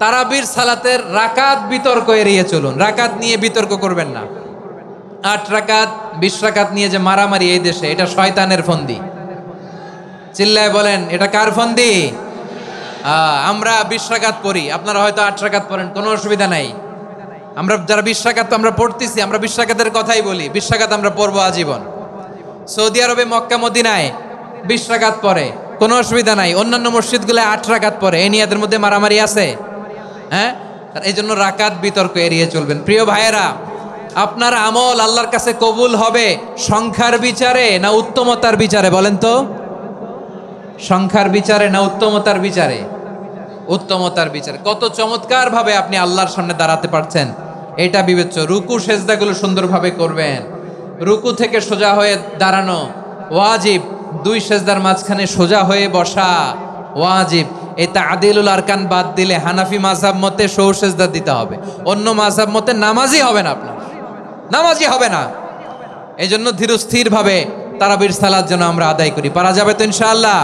তারাবির সালাতের রাকাত বিতর্ক এড়িয়ে চলুন। রাকাত নিয়ে বিতর্ক করবেন না। 8 রাকাত 20 রাকাত নিয়ে যে মারামারি এই দেশে, এটা শয়তানের ফন্দি। চিল্লায় বলেন, এটা কার ফন্দি? আমরা 20 রাকাত পড়ি, আপনারা হয়তো 8 রাকাত পড়েন, কোনো অসুবিধা নাই। আমরা যারা 20 রাকাত আমরা পড়তেছি, আমরা 20 রাকাতের কথাই বলি। 20 রাকাত আমরা পড়বো আজীবন। সৌদি আরবে মক্কা মদিনায় 20 রাকাত পড়ে, কোনো অসুবিধা নাই। অন্যান্য মসজিদগুলো 8 রাকাত পড়ে। এই নিয়ে এদের মধ্যে মারামারি আছে? হ্যাঁ, এই জন্য রাকাত বিতর্ক এড়িয়ে চলবেন। প্রিয় ভাইয়েরা, আপনার আমল আল্লাহর কাছে কবুল হবে সংখ্যার বিচারে না উত্তমতার বিচারে? বলেন তো, সংখ্যার বিচারে না উত্তমতার বিচারে? উত্তমতার বিচারে। কত চমৎকার ভাবে আপনি আল্লাহর সামনে দাঁড়াতে পারছেন, এটা বিবেচ্য। রুকু সেজদাগুলো সুন্দরভাবে করবেন। রুকু থেকে সোজা হয়ে দাঁড়ানো ওয়াজিব। 2 সেজদার মাঝখানে সোজা হয়ে বসা ওয়াজিব। এই তা'দিলুল আরকান বাদ দিলে হানাফি মাযহাব মতে সৌ সেজদা দিতে হবে। অন্য মাযহাব মতে নামাজই হবে না, আপনার নামাজই হবে না। এই জন্য ধীরস্থির ভাবে তারাবির সালাত যেন আমরা আদায় করি। পারা যাবে তো ইনশাআল্লাহ?